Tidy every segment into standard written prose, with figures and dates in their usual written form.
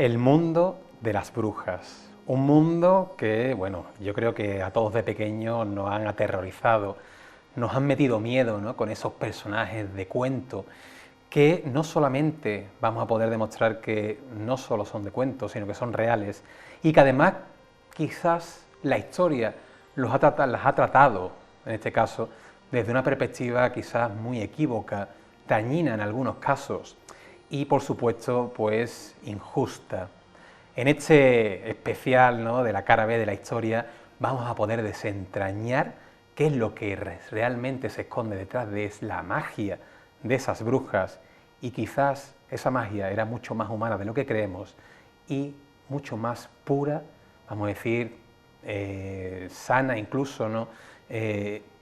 El mundo de las brujas. Un mundo que, bueno, yo creo que a todos de pequeños nos han aterrorizado, nos han metido miedo, ¿no?, con esos personajes de cuento que no solamente vamos a poder demostrar que no solo son de cuento, sino que son reales y que además quizás la historia las ha tratado, en este caso, desde una perspectiva quizás muy equívoca, dañina en algunos casos y, por supuesto, pues injusta. En este especial, ¿no?, de la cara B de la historia vamos a poder desentrañar qué es lo que realmente se esconde detrás de la magia de esas brujas, y quizás esa magia era mucho más humana de lo que creemos y mucho más pura, vamos a decir, sana incluso, ¿no?,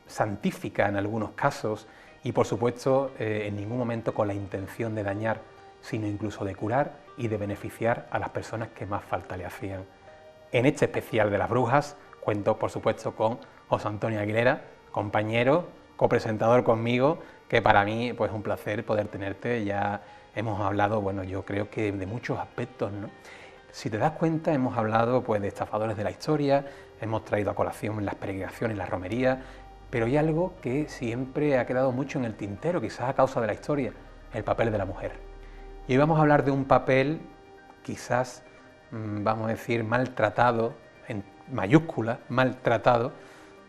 santífica en algunos casos y, por supuesto, en ningún momento con la intención de dañar, sino incluso de curar y de beneficiar a las personas que más falta le hacían. En este especial de las brujas cuento, por supuesto, con José Antonio Aguilera, compañero, copresentador conmigo, que para mí pues, es un placer poder tenerte. Ya hemos hablado, bueno, yo creo que de muchos aspectos, ¿no? Si te das cuenta, hemos hablado pues, de estafadores de la historia, hemos traído a colación las peregrinaciones, las romerías, pero hay algo que siempre ha quedado mucho en el tintero, quizás a causa de la historia: el papel de la mujer. Y hoy vamos a hablar de un papel quizás, vamos a decir, maltratado, en mayúsculas, maltratado,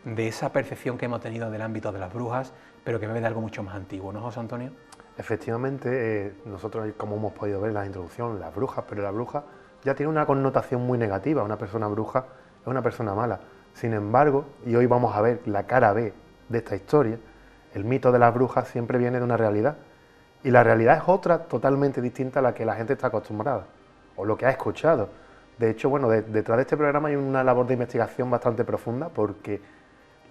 de esa percepción que hemos tenido del ámbito de las brujas, pero que bebe de algo mucho más antiguo, ¿no, José Antonio? Efectivamente, nosotros, como hemos podido ver en la introducción, las brujas, pero la bruja ya tiene una connotación muy negativa. Una persona bruja es una persona mala. Sin embargo, y hoy vamos a ver la cara B de esta historia, el mito de las brujas siempre viene de una realidad. Y la realidad es otra totalmente distinta a la que la gente está acostumbrada, o lo que ha escuchado. De hecho, bueno, detrás de este programa hay una labor de investigación bastante profunda, porque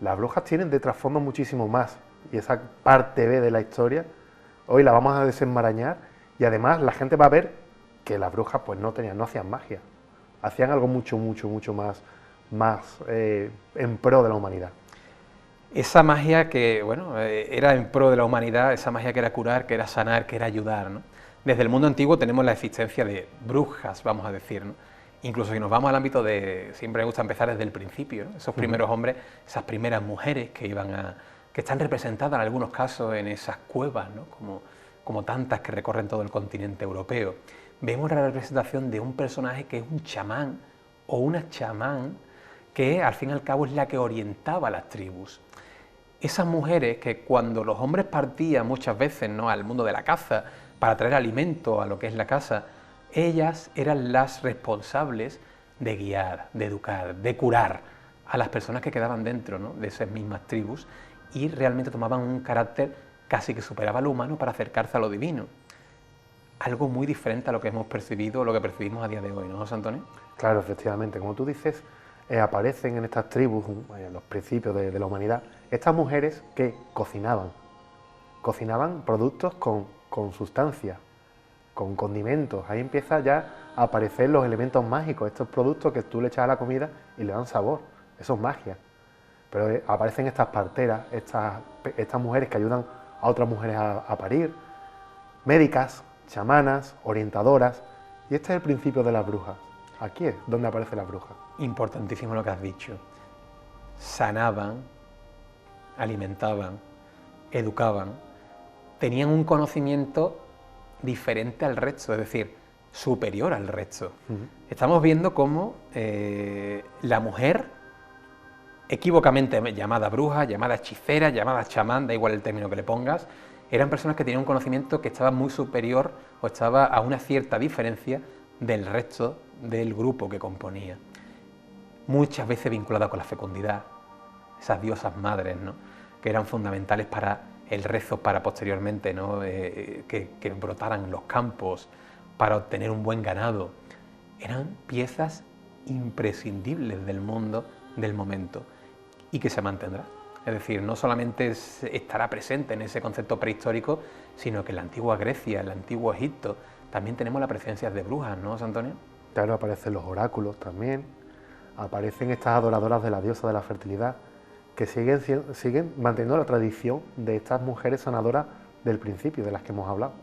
las brujas tienen de trasfondo muchísimo más, y esa parte B de la historia hoy la vamos a desenmarañar, y además la gente va a ver que las brujas pues no hacían magia, hacían algo mucho más en pro de la humanidad. Esa magia que, bueno, era en pro de la humanidad, esa magia que era curar, que era sanar, que era ayudar, ¿no? Desde el mundo antiguo tenemos la existencia de brujas, vamos a decir, ¿no? Incluso si nos vamos al ámbito de, siempre me gusta empezar desde el principio, ¿no?, esos primeros hombres, esas primeras mujeres que están representadas en algunos casos en esas cuevas, ¿no?, como tantas que recorren todo el continente europeo. Vemos la representación de un personaje que es un chamán o una chamán, que al fin y al cabo es la que orientaba a las tribus. Esas mujeres que, cuando los hombres partían muchas veces, ¿no?, al mundo de la caza para traer alimento a lo que es la casa, ellas eran las responsables de guiar, de educar, de curar a las personas que quedaban dentro, ¿no?, de esas mismas tribus, y realmente tomaban un carácter casi que superaba lo humano para acercarse a lo divino. Algo muy diferente a lo que hemos percibido, lo que percibimos a día de hoy, ¿no, José Antonio? Claro, efectivamente, como tú dices, aparecen en estas tribus, en los principios de la humanidad, estas mujeres que cocinaban productos con sustancias, con condimentos. Ahí empieza ya a aparecer los elementos mágicos, estos productos que tú le echas a la comida y le dan sabor. Eso es magia. Pero aparecen estas parteras, estas mujeres que ayudan a otras mujeres a parir, médicas, chamanas, orientadoras, y este es el principio de las brujas. Aquí es donde aparece la bruja. Importantísimo lo que has dicho. Sanaban, alimentaban, educaban, tenían un conocimiento diferente al resto, es decir, superior al resto. Estamos viendo cómo la mujer, equívocamente llamada bruja, llamada hechicera, llamada chamán, da igual el término que le pongas, eran personas que tenían un conocimiento que estaba muy superior o estaba a una cierta diferencia del resto del grupo que componía. Muchas veces vinculada con la fecundidad, esas diosas madres, ¿no?, que eran fundamentales para el rezo, para posteriormente, ¿no?, que brotaran los campos, para obtener un buen ganado. Eran piezas imprescindibles del mundo del momento y que se mantendrá. Es decir, no solamente estará presente en ese concepto prehistórico, sino que en la antigua Grecia, en el antiguo Egipto, también tenemos la presencia de brujas, ¿no, José Antonio? Claro, aparecen los oráculos también, aparecen estas adoradoras de la diosa de la fertilidad, que siguen manteniendo la tradición de estas mujeres sanadoras del principio, de las que hemos hablado.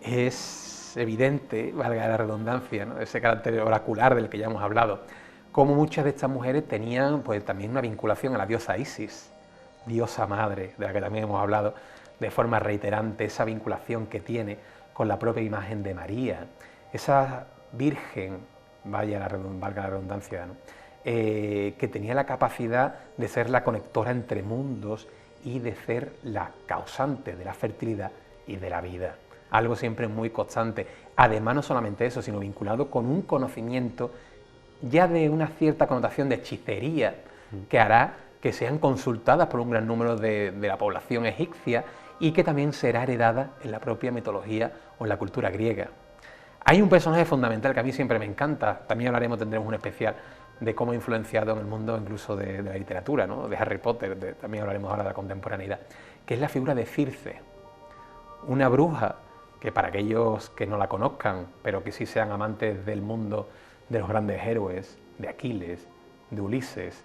Es es evidente, valga la redundancia, ¿no?, ese carácter oracular del que ya hemos hablado, como muchas de estas mujeres tenían pues también una vinculación a la diosa Isis, diosa madre, de la que también hemos hablado de forma reiterante, esa vinculación que tiene con la propia imagen de María, esa virgen, valga la redundancia, ¿no?, que tenía la capacidad de ser la conectora entre mundos y de ser la causante de la fertilidad y de la vida. Algo siempre muy constante. Además, no solamente eso, sino vinculado con un conocimiento ya de una cierta connotación de hechicería que hará que sean consultadas por un gran número de la población egipcia y que también será heredada en la propia mitología o en la cultura griega. Hay un personaje fundamental que a mí siempre me encanta, también tendremos un especial de cómo ha influenciado en el mundo incluso de la literatura, ¿no?, de Harry Potter, también hablaremos ahora de la contemporaneidad, que es la figura de Circe, una bruja que para aquellos que no la conozcan, pero que sí sean amantes del mundo de los grandes héroes, de Aquiles, de Ulises,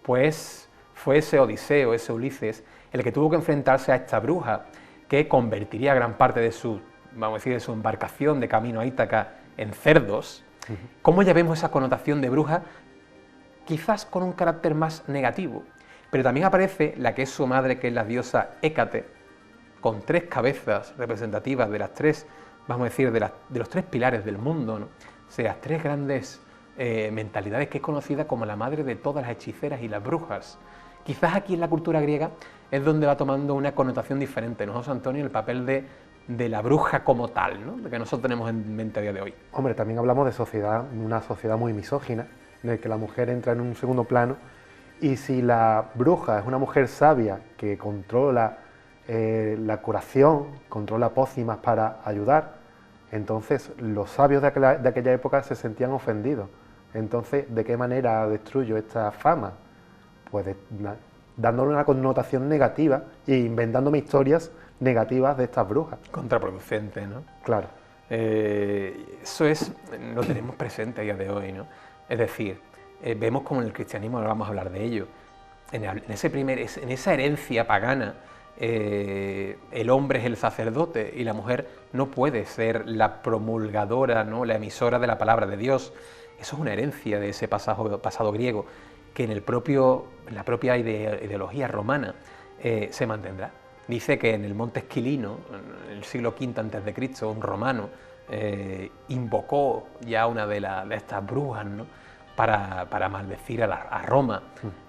pues fue ese Odiseo, ese Ulises, el que tuvo que enfrentarse a esta bruja que convertiría gran parte de su, vamos a decir, de su embarcación de camino a Ítaca en cerdos. ¿Cómo ya vemos esa connotación de bruja? Quizás con un carácter más negativo, pero también aparece la que es su madre, que es la diosa Hécate, con 3 cabezas representativas de las 3, vamos a decir, de los 3 pilares del mundo, ¿no?, o sea, las 3 grandes mentalidades, que es conocida como la madre de todas las hechiceras y las brujas. Quizás aquí en la cultura griega es donde va tomando una connotación diferente, ¿no, José Antonio?, el papel de la bruja como tal, ¿no?, de que nosotros tenemos en mente a día de hoy. Hombre, también hablamos de una sociedad muy misógina, en el que la mujer entra en un segundo plano, y si la bruja es una mujer sabia que controla la curación, controla pócimas para ayudar, entonces los sabios de aquella época se sentían ofendidos. Entonces, ¿de qué manera destruyo esta fama? Pues dándole una connotación negativa e inventándome historias negativas de estas brujas. Contraproducente, ¿no? Claro. Eso lo tenemos presente a día de hoy, ¿no? Es decir, vemos como en el cristianismo, ahora vamos a hablar de ello, en esa herencia pagana, el hombre es el sacerdote y la mujer no puede ser la promulgadora, ¿no?, la emisora de la palabra de Dios. Eso es una herencia de ese pasado griego que en la propia ideología romana se mantendrá. Dice que en el monte Esquilino, en el siglo V a.C., un romano invocó ya una de estas brujas, ¿no?, para maldecir a Roma.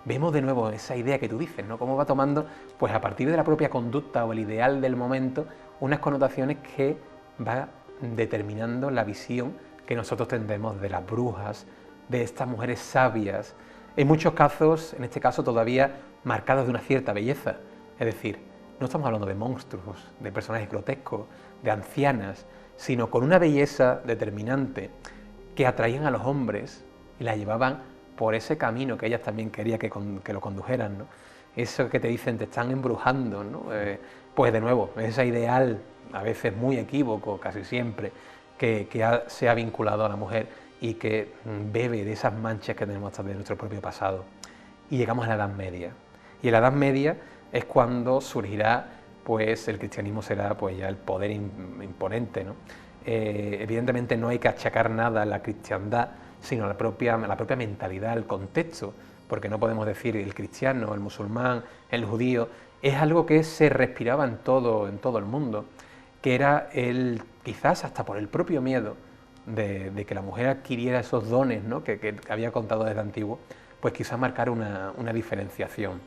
Vemos de nuevo esa idea que tú dices, ¿no?, cómo va tomando, pues a partir de la propia conducta o el ideal del momento, unas connotaciones que va determinando la visión que nosotros tendremos de las brujas, de estas mujeres sabias, en muchos casos, en este caso todavía marcadas de una cierta belleza, es decir, no estamos hablando de monstruos, de personajes grotescos, de ancianas, sino con una belleza determinante que atraían a los hombres y la llevaban por ese camino que ellas también querían que lo condujeran, ¿no? Eso que te dicen, te están embrujando, ¿no? Pues de nuevo, ese ideal, a veces muy equívoco, casi siempre, que se ha vinculado a la mujer y que bebe de esas manchas que tenemos hasta de nuestro propio pasado. Y llegamos a la Edad Media. Y en la Edad Media es cuando surgirá, pues el cristianismo será pues ya el poder imponente, ¿no? Evidentemente no hay que achacar nada a la cristiandad, sino a la propia mentalidad, el contexto, porque no podemos decir el cristiano, el musulmán, el judío, es algo que se respiraba en todo el mundo, que era quizás hasta por el propio miedo de que la mujer adquiriera esos dones, ¿no?, que había contado desde antiguo, pues quizás marcar una diferenciación.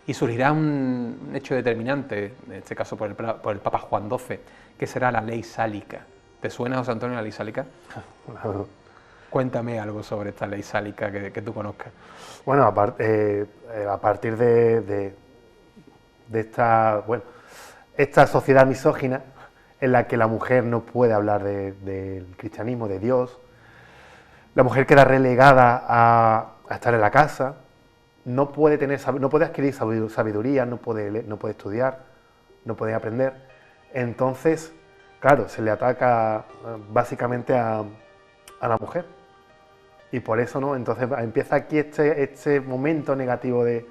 Y surgirá un hecho determinante, en este caso por el Papa Juan XII, que será la ley sálica. ¿Te suena, José Antonio, la ley sálica? Cuéntame algo sobre esta ley sálica que tú conozcas. Bueno, a partir de esta sociedad misógina en la que la mujer no puede hablar del cristianismo, de Dios, la mujer queda relegada a estar en la casa, no puede adquirir sabiduría, no puede estudiar, no puede aprender. Entonces, claro, se le ataca básicamente a la mujer. Y por eso, ¿no? Entonces empieza aquí este momento negativo de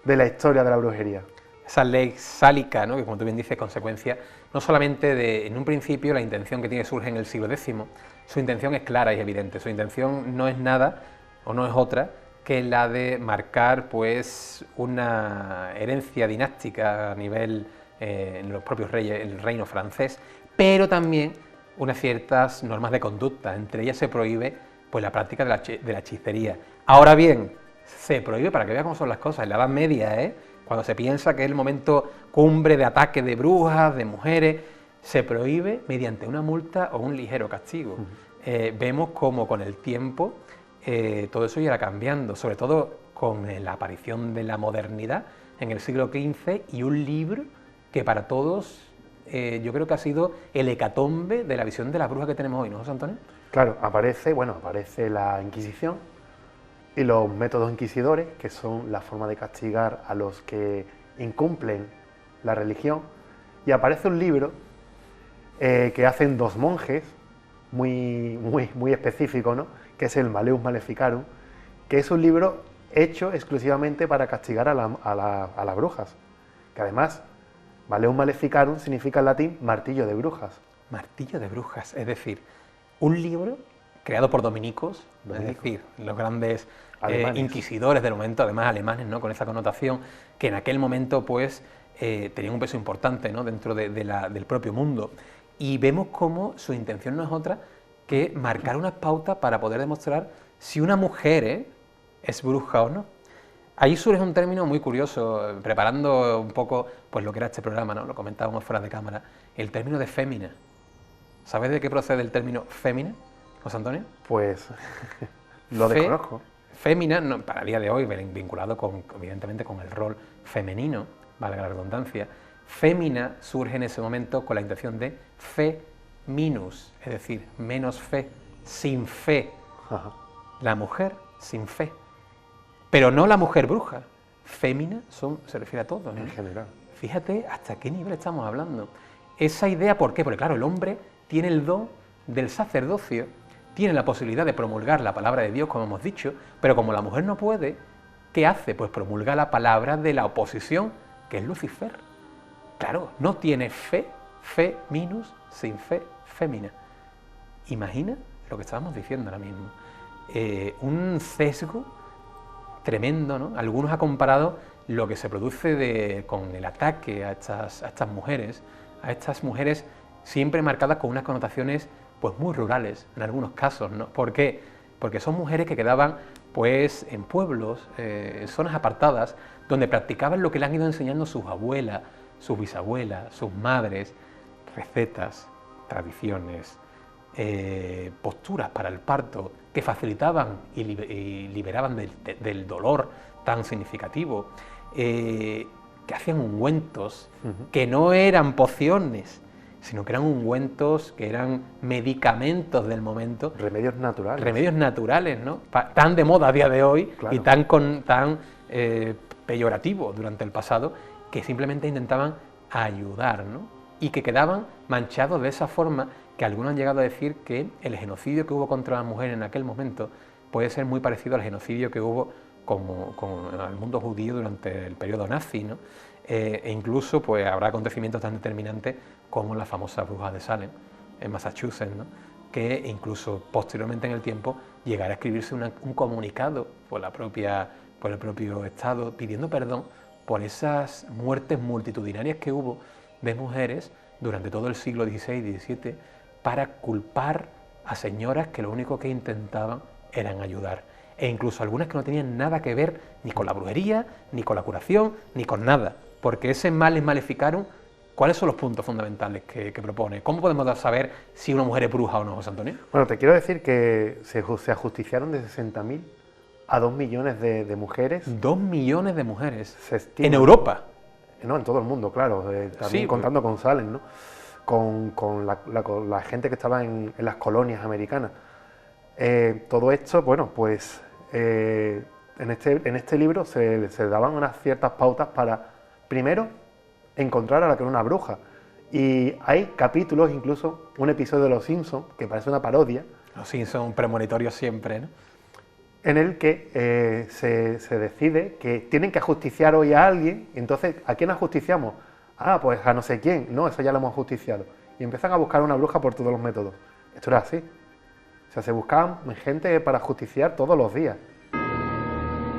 la historia de la brujería. esa ley sálica, ¿no? Que como tú bien dices, consecuencia no solamente de, en un principio, la intención que tiene surge en el siglo X, su intención es clara y evidente, su intención no es nada o no es otra que la de marcar pues una herencia dinástica a nivel en los propios reyes, el reino francés, pero también unas ciertas normas de conducta, entre ellas se prohíbe pues la práctica de la hechicería. Ahora bien, se prohíbe, para que vean cómo son las cosas, en la Edad Media, cuando se piensa que es el momento cumbre de ataque de brujas, de mujeres, se prohíbe mediante una multa o un ligero castigo. Vemos cómo con el tiempo todo eso irá cambiando, sobre todo con la aparición de la modernidad en el siglo XV y un libro que para todos yo creo que ha sido el hecatombe de la visión de la bruja que tenemos hoy, ¿no, José Antonio? Claro, aparece la Inquisición y los métodos inquisidores, que son la forma de castigar a los que incumplen la religión, y aparece un libro que hacen dos monjes, muy específico, ¿no? Que es el Malleus Maleficarum, que es un libro hecho exclusivamente para castigar a las brujas, que además Malleus Maleficarum significa en latín martillo de brujas. Martillo de brujas, es decir, un libro creado por dominicos, es decir, los grandes inquisidores del momento, además alemanes, ¿no? Con esa connotación, que en aquel momento pues tenían un peso importante, ¿no? Dentro del propio mundo. Y vemos cómo su intención no es otra que marcar unas pautas para poder demostrar si una mujer es bruja o no. Ahí surge un término muy curioso, preparando un poco pues lo que era este programa, ¿no? Lo comentábamos fuera de cámara, el término de fémina. ¿Sabes de qué procede el término fémina, José Antonio? Pues lo desconozco. Fémina, no, para el día de hoy, vinculado evidentemente con el rol femenino, valga la redundancia, fémina surge en ese momento con la intención de feminus, es decir, menos fe, sin fe. Ajá. La mujer sin fe. Pero no la mujer bruja. Fémina se refiere a todo, ¿no? En general. Fíjate hasta qué nivel estamos hablando. Esa idea, ¿por qué? Porque claro, el hombre tiene el don del sacerdocio, tiene la posibilidad de promulgar la palabra de Dios, como hemos dicho, pero como la mujer no puede, ¿qué hace? Pues promulga la palabra de la oposición, que es Lucifer. Claro, no tiene fe, feminus, sin fe, fémina. Imagina lo que estábamos diciendo ahora mismo. Un sesgo tremendo, ¿no? Algunos han comparado lo que se produce con el ataque a estas mujeres siempre marcadas con unas connotaciones pues muy rurales, en algunos casos, ¿no? ¿Por qué? Porque son mujeres que quedaban pues en pueblos, en zonas apartadas, donde practicaban lo que le han ido enseñando sus abuelas, sus bisabuelas, sus madres, recetas, tradiciones, posturas para el parto que facilitaban y liberaban del dolor tan significativo, que hacían ungüentos que no eran pociones, sino que eran ungüentos, que eran medicamentos del momento. Remedios naturales. Remedios naturales, ¿no? Tan de moda a día de hoy, claro, y tan peyorativos durante el pasado, que simplemente intentaban ayudar, ¿no? Y que quedaban manchados de esa forma que algunos han llegado a decir que el genocidio que hubo contra las mujeres en aquel momento puede ser muy parecido al genocidio que hubo con el mundo judío durante el periodo nazi, ¿no? E incluso pues habrá acontecimientos tan determinantes como la famosa bruja de Salem en Massachusetts, ¿no? Que incluso posteriormente en el tiempo llegará a escribirse un comunicado por el propio Estado pidiendo perdón por esas muertes multitudinarias que hubo de mujeres durante todo el siglo XVI y XVII para culpar a señoras que lo único que intentaban eran ayudar, e incluso algunas que no tenían nada que ver ni con la brujería, ni con la curación, ni con nada, porque ese Malleus Maleficarum, ¿cuáles son los puntos fundamentales que propone? ¿Cómo podemos saber si una mujer es bruja o no, José Antonio? Bueno, te quiero decir que se ajusticiaron de 60.000 a 2 millones de mujeres. 2 millones de mujeres. Se estima, ¿En Europa? No, en todo el mundo, claro, también sí, contando con Salem, ¿no? Con la gente que estaba en las colonias americanas. Todo esto, bueno, pues en este libro se daban unas ciertas pautas para, primero, encontrar a la que era una bruja. Y hay capítulos, incluso un episodio de Los Simpsons, que parece una parodia. Los Simpsons premonitorios siempre, ¿no? en el que se decide que tienen que ajusticiar hoy a alguien, y entonces, ¿a quién ajusticiamos? Ah, pues a no sé quién, no, eso ya lo hemos ajusticiado. Y empiezan a buscar una bruja por todos los métodos. Esto era así. O sea, se buscaban gente para ajusticiar todos los días.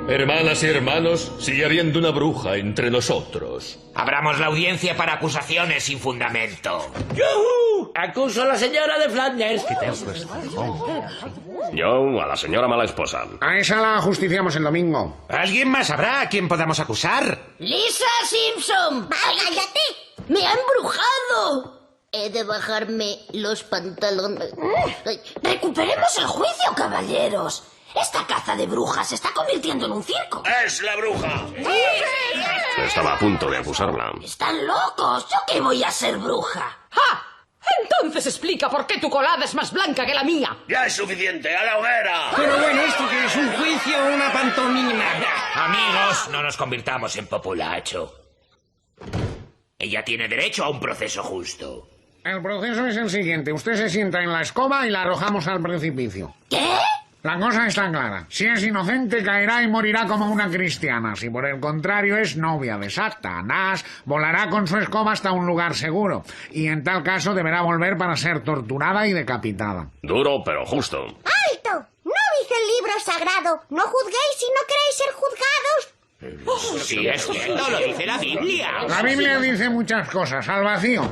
Hermanas y hermanos, sigue habiendo una bruja entre nosotros. Abramos la audiencia para acusaciones sin fundamento. ¡Yuhu! Acuso a la señora de Flanders. Yo a la señora mala esposa. A esa la justiciamos el domingo. ¿Alguien más habrá a quien podamos acusar? ¡Lisa Simpson! ¡Cállate! ¡Me ha embrujado! He de bajarme los pantalones. ¡Recuperemos el juicio, caballeros! Esta caza de brujas se está convirtiendo en un circo. ¡Es la bruja! Estaba a punto de acusarla. ¡Están locos! ¿Yo qué voy a ser bruja? ¡Ah! Entonces explica por qué tu colada es más blanca que la mía. ¡Ya es suficiente! ¡A la hoguera! Pero bueno, ¿esto qué es? ¿Un juicio o una pantomima? Amigos, no nos convirtamos en populacho. Ella tiene derecho a un proceso justo. El proceso es el siguiente. Usted se sienta en la escoba y la arrojamos al precipicio. ¿Qué? La cosa está clara. Si es inocente, caerá y morirá como una cristiana. Si por el contrario es novia de Satanás, volará con su escoba hasta un lugar seguro. Y en tal caso deberá volver para ser torturada y decapitada. Duro, pero justo. ¡Alto! ¿No dice el libro sagrado? No juzguéis si no queréis ser juzgados. Sí, es cierto, lo dice la Biblia. La Biblia dice muchas cosas. Al vacío.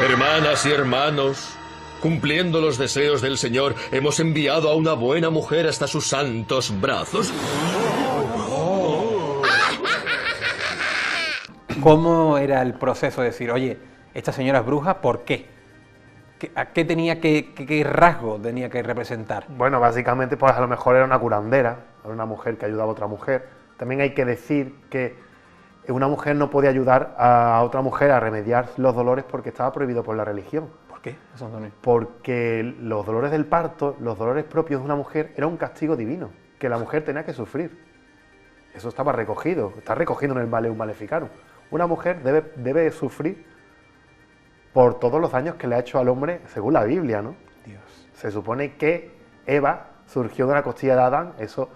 Hermanas y hermanos, cumpliendo los deseos del Señor, hemos enviado a una buena mujer hasta sus santos brazos. ¿Cómo era el proceso de decir, oye, esta señora es bruja, ¿por qué? ¿Qué tenía qué rasgo tenía que representar? Bueno, básicamente, pues a lo mejor era una curandera, era una mujer que ayudaba a otra mujer. También hay que decir que una mujer no podía ayudar a otra mujer a remediar los dolores porque estaba prohibido por la religión. ¿Por qué, José Antonio? Porque los dolores del parto, los dolores propios de una mujer, era un castigo divino, que la mujer tenía que sufrir. Eso estaba recogido, está recogido en el Maleum Maleficarum. Una mujer debe sufrir por todos los daños que le ha hecho al hombre, según la Biblia, ¿no? Dios. Se supone que Eva surgió de una costilla de Adán, eso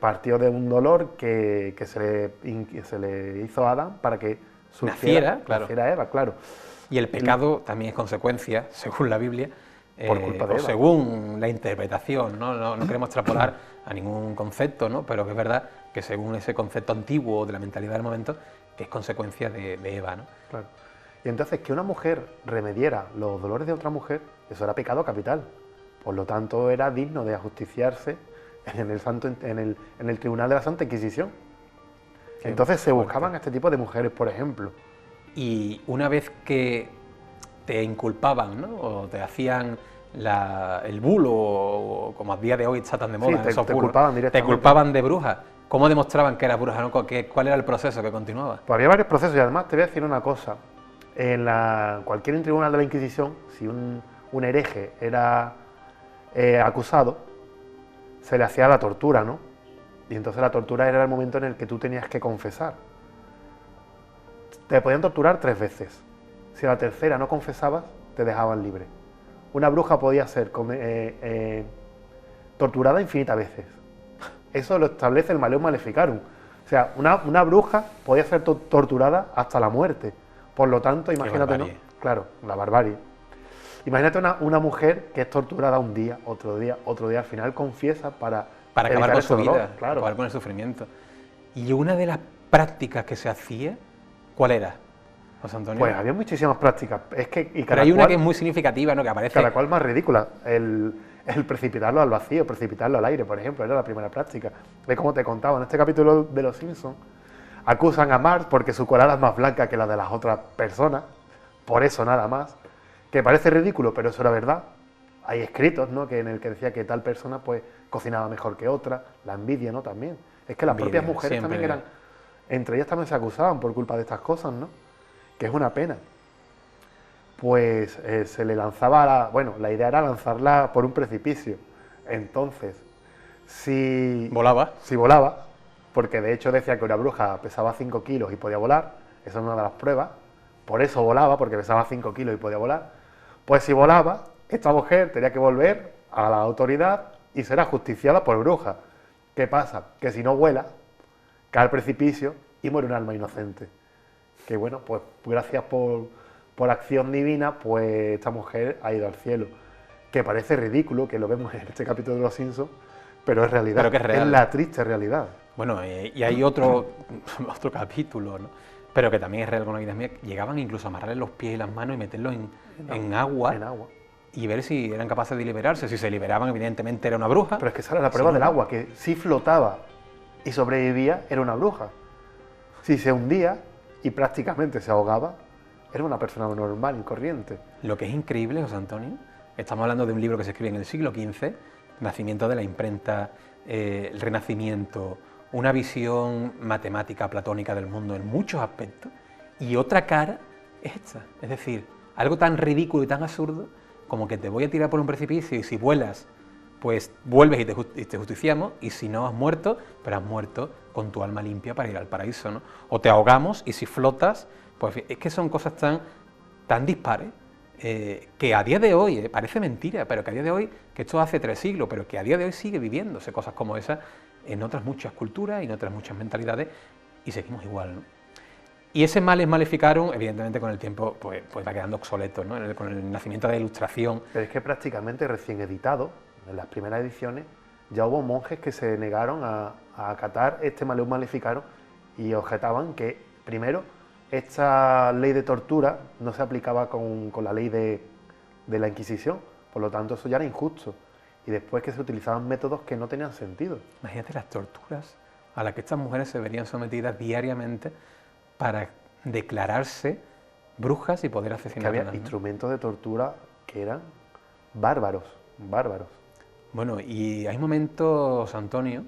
partió de un dolor que se le hizo a Adán para que naciera Eva, claro. Y el pecado también es consecuencia, según la Biblia, por culpa de Eva. según la interpretación, ¿no? No queremos extrapolar a ningún concepto, ¿no? Pero que es verdad que según ese concepto antiguo de la mentalidad del momento, que es consecuencia de Eva, ¿no? Claro. Y entonces que una mujer remediara los dolores de otra mujer, eso era pecado capital. Por lo tanto, era digno de ajusticiarse en el tribunal de la Santa Inquisición. Entonces se buscaban a este tipo de mujeres, por ejemplo. Y una vez que te inculpaban, ¿no? O te hacían el bulo, o como a día de hoy está tan de moda, sí, te culpaban directamente. Te culpaban de bruja. ¿Cómo demostraban que eras bruja, ¿no? ¿Cuál era el proceso que continuaba? Pues había varios procesos y además te voy a decir una cosa. En cualquier tribunal de la Inquisición, si un hereje era acusado, se le hacía la tortura, ¿no? Y entonces la tortura era el momento en el que tú tenías que confesar. Te podían torturar 3 veces. Si a la tercera no confesabas, te dejaban libre. Una bruja podía ser torturada infinitas veces. Eso lo establece el Maleum Maleficarum. O sea, una bruja podía ser torturada hasta la muerte. Por lo tanto, imagínate, ¿no? Claro, la barbarie. Imagínate una mujer que es torturada un día, otro día, al final confiesa para acabar con su dolor, vida, claro. acabar con el sufrimiento. Y una de las prácticas que se hacía, ¿cuál era, José Antonio? Pues había muchísimas prácticas. Pero hay una que es muy significativa, ¿no? Que aparece. Cada cual más ridícula. El precipitarlo al vacío, precipitarlo al aire, por ejemplo, era la primera práctica. Ve como te contaba, en este capítulo de Los Simpsons, acusan a Marge porque su colada es más blanca que la de las otras personas, por eso nada más. Que parece ridículo, pero eso era verdad. Hay escritos, ¿no? En el que decía que tal persona pues cocinaba mejor que otra, la envidia, ¿no? También. Es que las propias mujeres también eran, entre ellas también se acusaban por culpa de estas cosas, ¿no? Que es una pena. Pues se le lanzaba, la idea era lanzarla por un precipicio. Entonces, si volaba, porque de hecho decía que una bruja pesaba 5 kilos y podía volar, esa es una de las pruebas, por eso volaba, porque pesaba 5 kilos y podía volar, Pues si volaba, esta mujer tenía que volver a la autoridad y será justiciada por bruja. ¿Qué pasa? Que si no vuela, cae al precipicio y muere un alma inocente. Que bueno, pues gracias por acción divina, pues esta mujer ha ido al cielo. Que parece ridículo, que lo vemos en este capítulo de Los Simpsons, pero es realidad, Pero que es real. la triste realidad. Bueno, y hay otro capítulo, ¿no? Pero que también es real con la vida mía. Llegaban incluso a amarrarle los pies y las manos y meterlos en agua. En agua. Y ver si eran capaces de liberarse. Si se liberaban, evidentemente era una bruja. Pero es que esa era la prueba del agua, que si flotaba y sobrevivía, era una bruja. Si se hundía y prácticamente se ahogaba, era una persona normal y corriente. Lo que es increíble, José Antonio, estamos hablando de un libro que se escribe en el siglo XV, nacimiento de la imprenta, el Renacimiento, una visión matemática, platónica del mundo en muchos aspectos, y otra cara es esta. Es decir, algo tan ridículo y tan absurdo como que te voy a tirar por un precipicio y si vuelas, pues vuelves y te justiciamos, y si no has muerto, pero has muerto con tu alma limpia para ir al paraíso, ¿no? O te ahogamos y si flotas, pues es que son cosas tan dispares que a día de hoy, parece mentira, pero que a día de hoy, que esto hace 3 siglos, pero que a día de hoy sigue viviéndose cosas como esas en otras muchas culturas y en otras muchas mentalidades, y seguimos igual, ¿no? Y ese males maleficarum, evidentemente con el tiempo, pues va quedando obsoleto, ¿no? Con el nacimiento de la Ilustración. Pero es que prácticamente recién editado, en las primeras ediciones, ya hubo monjes que se negaron a acatar este Maleum Maleficarum y objetaban que, primero, esta ley de tortura no se aplicaba con la ley de la Inquisición, por lo tanto eso ya era injusto. Y después que se utilizaban métodos que no tenían sentido. Imagínate las torturas a las que estas mujeres se verían sometidas diariamente para declararse brujas y poder asesinar Que había a instrumentos de tortura que eran bárbaros, bárbaros. Bueno, y hay momentos, Antonio,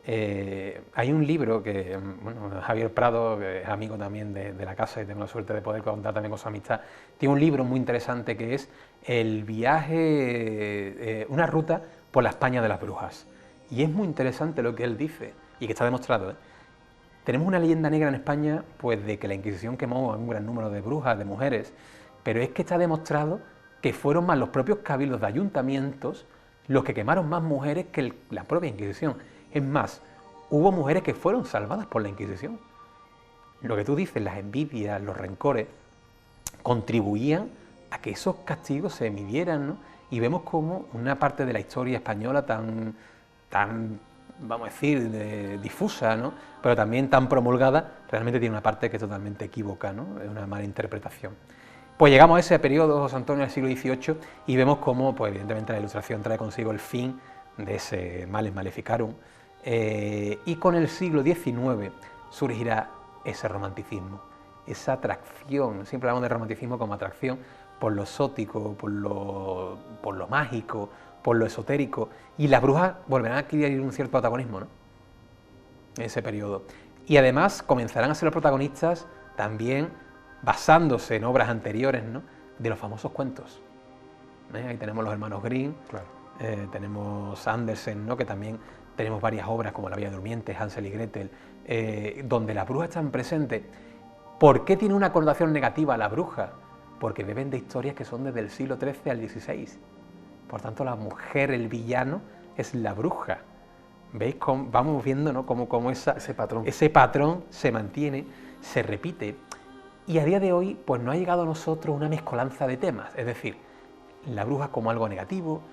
hay un libro que, bueno, Javier Prado, que es amigo también de la casa y tengo la suerte de poder contar también con su amistad, tiene un libro muy interesante que es El viaje, una ruta por la España de las brujas. Y es muy interesante lo que él dice, y que está demostrado, ¿eh? Tenemos una leyenda negra en España, pues de que la Inquisición quemó a un gran número de brujas, de mujeres, pero es que está demostrado que fueron más los propios cabildos de ayuntamientos los que quemaron más mujeres que la propia Inquisición. Es más, hubo mujeres que fueron salvadas por la Inquisición. Lo que tú dices, las envidias, los rencores, contribuían a que esos castigos se midieran, ¿no? Y vemos como una parte de la historia española tan vamos a decir, difusa, ¿no? Pero también tan promulgada, realmente tiene una parte que es totalmente equívoca, ¿no? Es una mala interpretación. Pues llegamos a ese periodo, José Antonio, del siglo XVIII, y vemos cómo, pues evidentemente, la Ilustración trae consigo el fin de ese Males Maleficarum, y con el siglo XIX surgirá ese romanticismo, esa atracción, siempre hablamos de romanticismo como atracción por lo exótico, por lo mágico, por lo esotérico, y las brujas volverán a adquirir un cierto protagonismo, ¿no? En ese periodo. Y además comenzarán a ser los protagonistas también basándose en obras anteriores, ¿no? De los famosos cuentos. Ahí tenemos los hermanos Grimm, Claro. tenemos Andersen, ¿no? Que también tenemos varias obras como La Bella Durmiente, Hansel y Gretel, donde las brujas están presentes. ¿Por qué tiene una connotación negativa la bruja? Porque beben de historias que son desde el siglo XIII al XVI. Por tanto, la mujer, el villano, es la bruja. ¿Veis? Vamos viendo, ¿no? cómo ese patrón se mantiene, se repite. Y a día de hoy, pues no ha llegado a nosotros una mezcolanza de temas. Es decir, la bruja como algo negativo,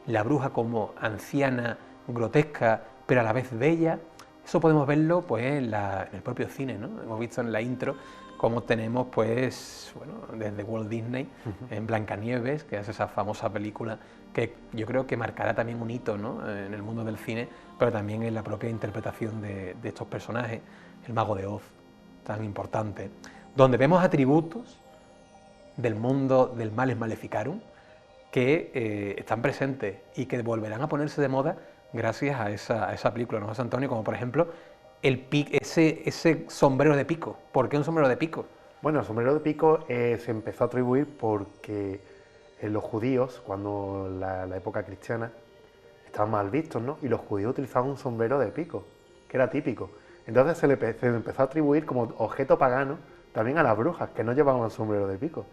la bruja como anciana, grotesca, pero a la vez bella. Eso podemos verlo pues en el propio cine, ¿no? Hemos visto en la intro cómo tenemos, pues, bueno, desde Walt Disney, en Blancanieves, que es esa famosa película que yo creo que marcará también un hito, ¿no? En el mundo del cine, pero también en la propia interpretación de estos personajes, el Mago de Oz, tan importante, donde vemos atributos del mundo del Males Maleficarum que están presentes y que volverán a ponerse de moda gracias a esa película, ¿no, José Antonio? Como por ejemplo ese sombrero de pico. ¿Por qué un sombrero de pico? Bueno, el sombrero de pico se empezó a atribuir porque los judíos, cuando la época cristiana, estaban mal vistos, ¿no? Y los judíos utilizaban un sombrero de pico, que era típico. Entonces se le empezó a atribuir como objeto pagano también a las brujas, que no llevaban sombrero de pico.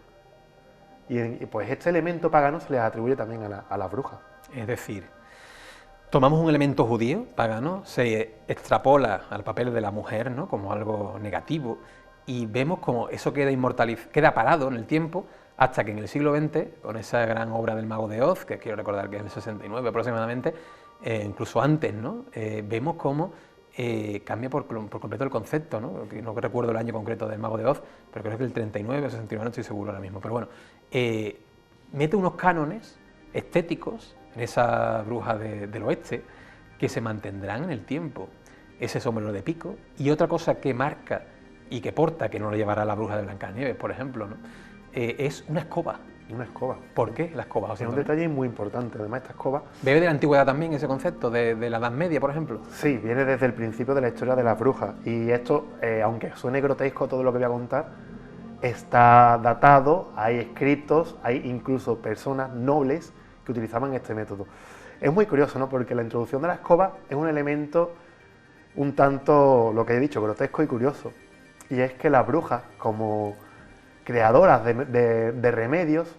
Y pues este elemento pagano se les atribuye también a las brujas. Es decir, tomamos un elemento judío, pagano, se extrapola al papel de la mujer, ¿no?, como algo negativo, y vemos como eso queda parado en el tiempo, hasta que en el siglo XX, con esa gran obra del Mago de Oz, que quiero recordar que es el 69 aproximadamente, incluso antes, ¿no?, vemos cómo cambia por completo el concepto, ¿no? Que no recuerdo el año concreto del Mago de Oz, pero creo que es del 39 o 69, no estoy seguro ahora mismo, pero bueno, mete unos cánones estéticos en esa bruja del oeste que se mantendrán en el tiempo. Ese sombrero de pico, y otra cosa que marca y que porta, que no lo llevará la bruja de Blancanieves, por ejemplo, ¿no?, es una escoba. Una escoba. ¿Por qué la escoba? Es un detalle muy importante. Además, esta escoba... ¿Bebe de la antigüedad también ese concepto, de la Edad Media, por ejemplo? Sí, viene desde el principio de la historia de las brujas. Y esto, aunque suene grotesco todo lo que voy a contar, está datado, hay escritos, hay incluso personas nobles que utilizaban este método. Es muy curioso, ¿no?, porque la introducción de la escoba es un elemento un tanto, lo que he dicho, grotesco y curioso. Y es que las brujas, como creadoras de remedios,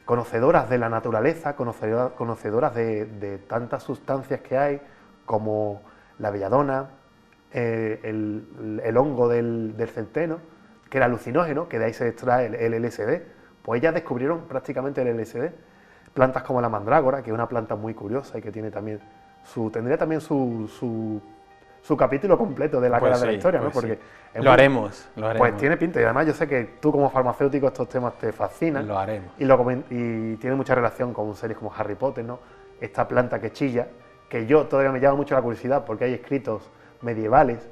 conocedoras de la naturaleza, conocedoras de tantas sustancias que hay, como la belladona, el hongo del centeno, que era alucinógeno, que de ahí se extrae el LSD, pues ellas descubrieron prácticamente el LSD. Plantas como la mandrágora, que es una planta muy curiosa y que tiene también tendría también su capítulo completo de la cara de la historia, ¿no? Porque lo haremos. Pues tiene pinta, y además yo sé que tú como farmacéutico estos temas te fascinan. Lo haremos. Y tiene mucha relación con series como Harry Potter, ¿no? Esta planta que chilla, que yo todavía me llama mucho la curiosidad porque hay escritos medievales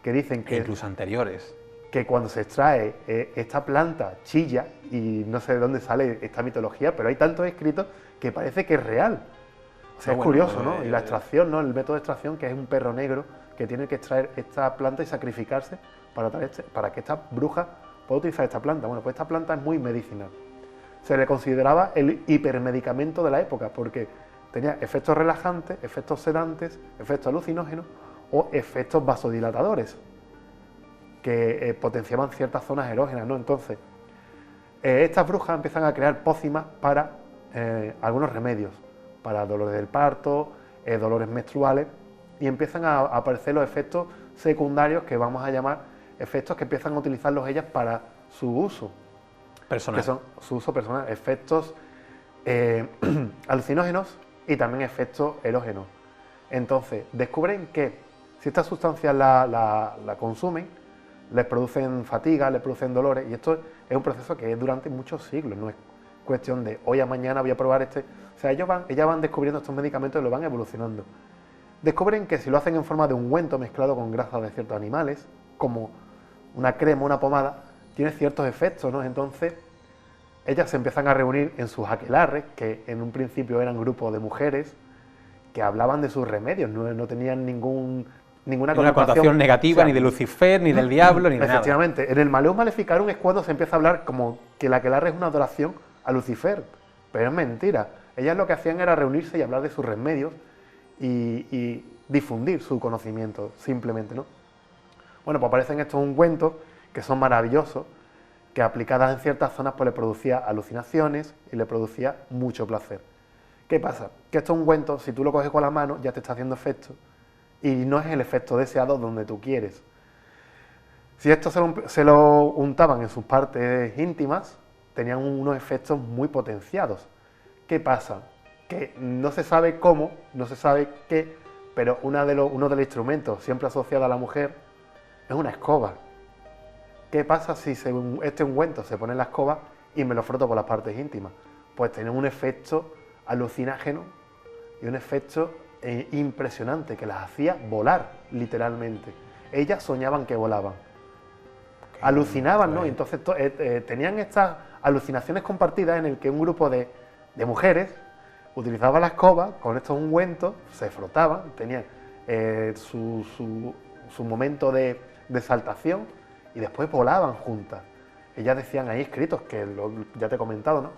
que dicen que... incluso anteriores. Que cuando se extrae esta planta chilla, y no sé de dónde sale esta mitología, pero hay tantos escritos que parece que es real. O sea, es curioso, ¿no? Y la extracción, ¿no? El método de extracción, que es un perro negro que tiene que extraer esta planta y sacrificarse para que esta bruja pueda utilizar esta planta. Bueno, pues esta planta es muy medicinal. Se le consideraba el hipermedicamento de la época porque tenía efectos relajantes, efectos sedantes, efectos alucinógenos o efectos vasodilatadores que potenciaban ciertas zonas erógenas, ¿no? Entonces, estas brujas empiezan a crear pócimas para algunos remedios, para dolores del parto, dolores menstruales, y empiezan a aparecer los efectos secundarios que vamos a llamar efectos que empiezan a utilizarlos ellas para su uso personal. Que son su uso personal, efectos alucinógenos y también efectos erógenos. Entonces, descubren que si estas sustancias la consumen, les producen fatiga, les producen dolores, y esto es un proceso que es durante muchos siglos, no es cuestión de hoy a mañana voy a probar este. O sea, ellas van descubriendo estos medicamentos y lo van evolucionando. Descubren que si lo hacen en forma de ungüento mezclado con grasa de ciertos animales, como una crema, una pomada, tiene ciertos efectos, ¿no? Entonces, ellas se empiezan a reunir en sus aquelarres, que en un principio eran grupos de mujeres que hablaban de sus remedios, no tenían ninguna connotación negativa, o sea, ni de Lucifer, ni del diablo, ni de nada. Efectivamente, en el Maleus Maleficarum es cuando se empieza a hablar como que el aquelarre es una adoración a Lucifer, pero es mentira. Ellas lo que hacían era reunirse y hablar de sus remedios y difundir su conocimiento, simplemente, ¿no? Bueno, pues aparecen estos ungüentos que son maravillosos, que aplicadas en ciertas zonas pues le producía alucinaciones y le producía mucho placer. ¿Qué pasa? Que estos ungüentos, si tú lo coges con la mano, ya te está haciendo efecto, y no es el efecto deseado donde tú quieres. Si esto se lo untaban en sus partes íntimas, tenían unos efectos muy potenciados. ¿Qué pasa? Que no se sabe cómo, no se sabe qué, pero uno de los instrumentos siempre asociado a la mujer es una escoba. ¿Qué pasa si este ungüento se pone en la escoba y me lo froto por las partes íntimas? Pues tiene un efecto alucinágeno y un efecto impresionante que las hacía volar, literalmente. Ellas soñaban que volaban. Alucinaban, ¿no? Y entonces tenían estas alucinaciones compartidas en el que un grupo de mujeres utilizaba la escoba con estos ungüentos, se frotaban, tenían su momento de exaltación y después volaban juntas. Ellas decían, hay escritos, que ya te he comentado, ¿no?,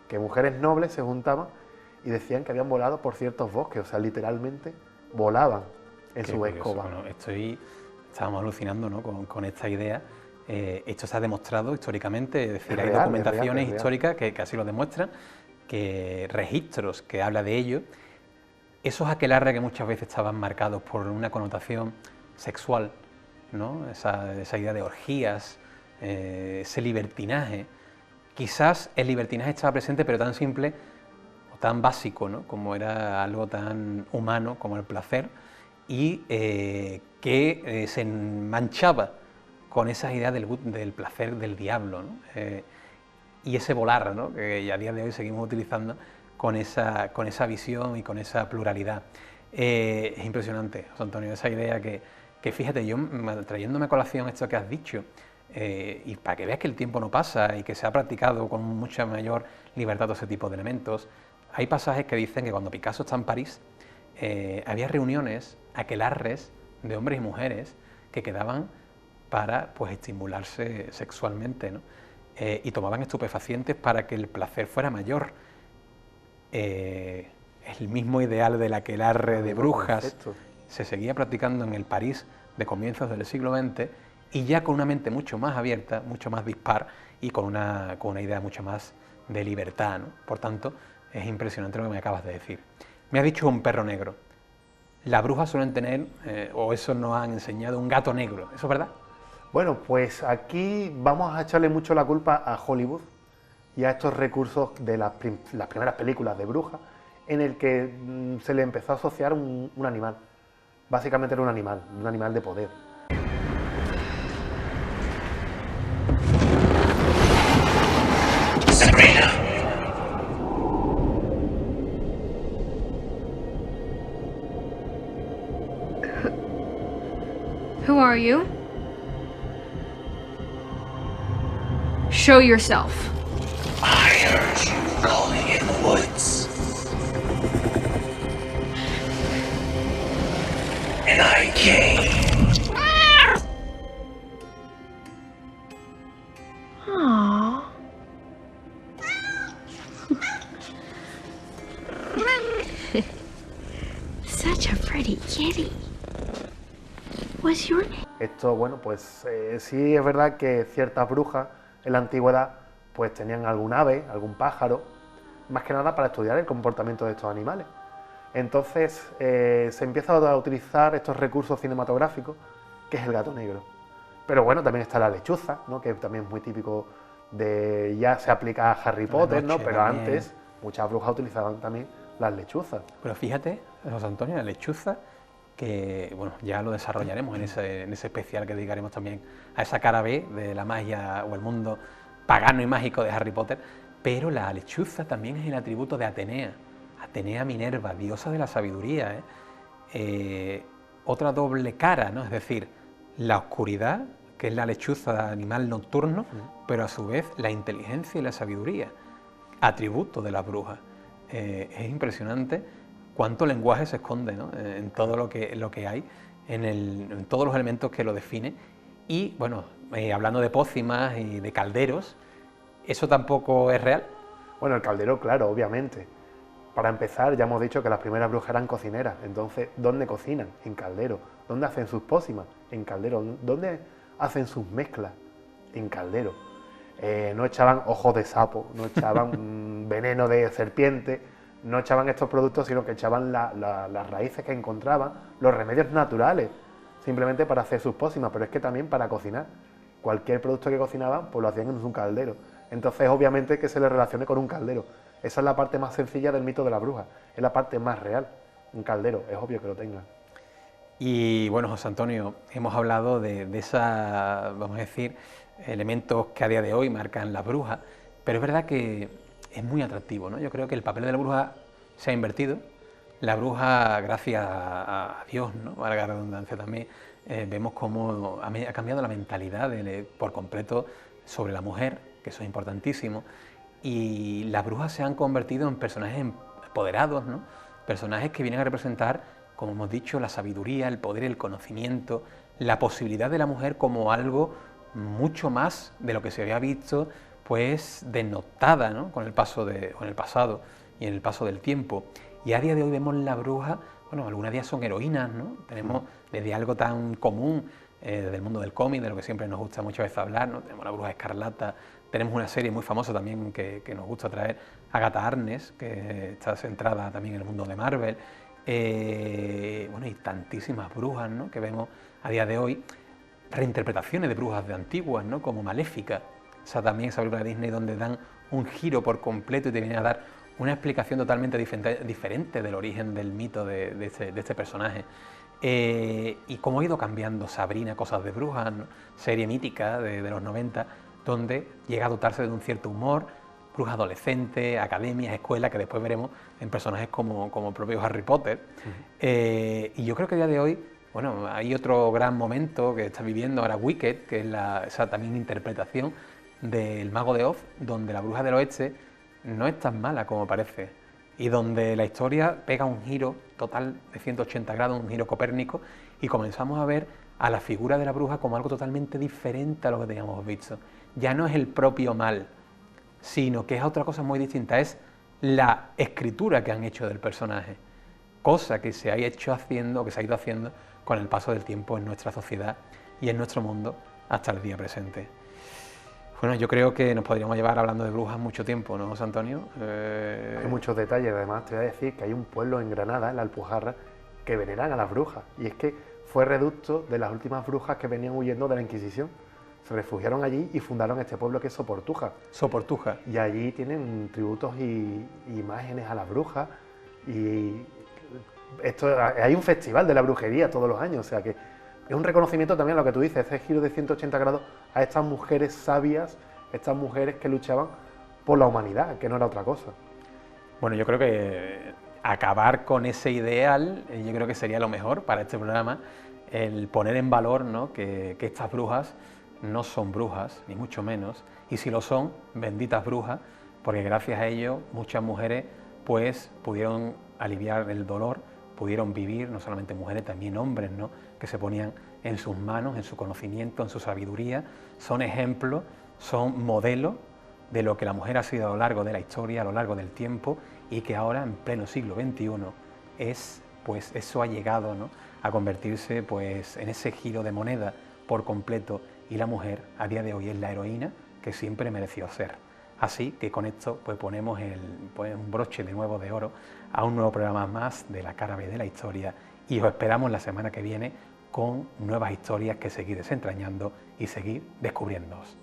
que mujeres nobles se juntaban y decían que habían volado por ciertos bosques, o sea, literalmente volaban en su escoba. Bueno, estábamos alucinando, ¿no?, con esta idea. Esto se ha demostrado históricamente, es decir, Es hay real, documentaciones es real. históricas que así lo demuestran, que registros que habla de ello. Esos aquelarres que muchas veces estaban marcados por una connotación sexual, ¿no? Esa idea de orgías, ese libertinaje. Quizás el libertinaje estaba presente, pero tan simple o tan básico, ¿no? Como era algo tan humano como el placer, y que se manchaba con esas ideas del placer del diablo, ¿no? Y ese volar, ¿no? Que a día de hoy seguimos utilizando con esa visión y con esa pluralidad. Es impresionante, José Antonio, esa idea que fíjate, yo trayéndome a colación esto que has dicho, y para que veas que el tiempo no pasa y que se ha practicado con mucha mayor libertad todo ese tipo de elementos, hay pasajes que dicen que cuando Picasso está en París, había reuniones, aquelarres de hombres y mujeres que quedaban para pues estimularse sexualmente, ¿no? Y tomaban estupefacientes para que el placer fuera mayor. El mismo ideal del aquelarre de brujas se seguía practicando en el París de comienzos del siglo XX, y ya con una mente mucho más abierta, mucho más dispar y con una idea mucho más de libertad, ¿no? Por tanto, es impresionante lo que me acabas de decir. Me has dicho un perro negro. Las brujas suelen tener, o eso nos han enseñado, un gato negro. ¿Eso es verdad? Bueno, pues aquí vamos a echarle mucho la culpa a Hollywood y a estos recursos de las primeras películas de brujas, en el que se le empezó a asociar un animal. Básicamente era un animal de poder. Sabrina. Who are you? Show yourself. I heard you calling in the woods. And I came. Aww. Such a pretty kitty. What's your name? Esto, bueno, pues sí es verdad que ciertas brujas en la antigüedad pues tenían algún ave, algún pájaro, más que nada para estudiar el comportamiento de estos animales. Entonces se empieza a utilizar estos recursos cinematográficos, que es el gato negro. Pero bueno, también está la lechuza, ¿no? Que también es muy típico de... ya se aplica a Harry Potter, ¿no? Pero también. antes muchas brujas utilizaban también las lechuzas. Pero fíjate, José Antonio, la lechuza, que bueno, ya lo desarrollaremos en ese especial que dedicaremos también a esa cara B de la magia o el mundo pagano y mágico de Harry Potter, pero la lechuza también es el atributo de Atenea, Atenea Minerva, diosa de la sabiduría, otra doble cara, ¿no? Es decir, la oscuridad, que es la lechuza, animal nocturno, pero a su vez la inteligencia y la sabiduría, atributo de las brujas. Es impresionante cuánto lenguaje se esconde, ¿no? En todo lo que hay, en todos los elementos que lo definen. Y bueno, hablando de pócimas y de calderos, ¿eso tampoco es real? Bueno, el caldero, claro, obviamente. Para empezar, ya hemos dicho que las primeras brujas eran cocineras. Entonces, ¿dónde cocinan? En caldero. ¿Dónde hacen sus pócimas? En caldero. ¿Dónde hacen sus mezclas? En caldero. No echaban ojos de sapo, no echaban veneno de serpiente, no echaban estos productos, sino que echaban las raíces que encontraban, los remedios naturales, simplemente para hacer sus pócimas, pero es que también para cocinar. Cualquier producto que cocinaban, pues lo hacían en un caldero. Entonces, obviamente, que se le relacione con un caldero. Esa es la parte más sencilla del mito de la bruja, es la parte más real. Un caldero, es obvio que lo tengan. Y bueno, José Antonio, hemos hablado de esa, vamos a decir, elementos que a día de hoy marcan las brujas, pero es verdad que es muy atractivo, ¿no? Yo creo que el papel de la bruja se ha invertido. La bruja, gracias a Dios, ¿no? Valga la redundancia también, vemos cómo ha cambiado la mentalidad por completo sobre la mujer, que eso es importantísimo, y las brujas se han convertido en personajes empoderados, ¿no? Personajes que vienen a representar, como hemos dicho, la sabiduría, el poder, el conocimiento, la posibilidad de la mujer como algo mucho más de lo que se había visto, pues dennotada, ¿no? Con el pasado y en el paso del tiempo. Y a día de hoy vemos la bruja, bueno, algunas días son heroínas, ¿no? Tenemos desde algo tan común del mundo del cómic, de lo que siempre nos gusta muchas veces hablar, ¿no? Tenemos la Bruja Escarlata, tenemos una serie muy famosa también que nos gusta traer, Agatha Harkness, que está centrada también en el mundo de Marvel, bueno, y tantísimas brujas, ¿no?, que vemos a día de hoy, reinterpretaciones de brujas de antiguas, ¿no?, como Maléfica, también esa película de Disney donde dan un giro por completo y te viene a dar una explicación totalmente diferente del origen del mito de este personaje. Y cómo ha ido cambiando Sabrina, Cosas de Brujas, ¿no?, serie mítica de los 90, donde llega a dotarse de un cierto humor, brujas adolescentes, academias, escuelas, que después veremos en personajes como el propio Harry Potter. Y yo creo que a día de hoy, bueno, hay otro gran momento que está viviendo ahora Wicked, que es esa también interpretación del Mago de Oz, donde la Bruja del Oeste no es tan mala como parece, y donde la historia pega un giro total de 180 grados, un giro copérnico, y comenzamos a ver a la figura de la bruja como algo totalmente diferente a lo que teníamos visto. Ya no es el propio mal, sino que es otra cosa muy distinta, es la escritura que han hecho del personaje, cosa que se ha ido haciendo con el paso del tiempo en nuestra sociedad y en nuestro mundo hasta el día presente. Bueno, yo creo que nos podríamos llevar hablando de brujas mucho tiempo, ¿no, José Antonio? Hay muchos detalles, además te voy a decir que hay un pueblo en Granada, en la Alpujarra, que veneran a las brujas, y es que fue reducto de las últimas brujas que venían huyendo de la Inquisición. Se refugiaron allí y fundaron este pueblo que es Soportuja. Soportuja. Y allí tienen tributos y imágenes a las brujas, y hay un festival de la brujería todos los años, o sea que es un reconocimiento también a lo que tú dices, ese giro de 180 grados a estas mujeres sabias, estas mujeres que luchaban por la humanidad, que no era otra cosa. Bueno, yo creo que acabar con ese ideal, yo creo que sería lo mejor para este programa, el poner en valor, ¿no?, que estas brujas no son brujas, ni mucho menos, y si lo son, benditas brujas, porque gracias a ello muchas mujeres pues pudieron aliviar el dolor, pudieron vivir, no solamente mujeres, también hombres, ¿no?, que se ponían en sus manos, en su conocimiento, en su sabiduría, son ejemplos, son modelos de lo que la mujer ha sido a lo largo de la historia, a lo largo del tiempo, y que ahora, en pleno siglo XXI, pues eso ha llegado, ¿no?, a convertirse pues en ese giro de moneda por completo, y la mujer a día de hoy es la heroína que siempre mereció ser. Así que con esto pues ponemos un broche de nuevo de oro a un nuevo programa más de la cara B de la historia, y os esperamos la semana que viene con nuevas historias que seguir desentrañando y seguir descubriéndoos.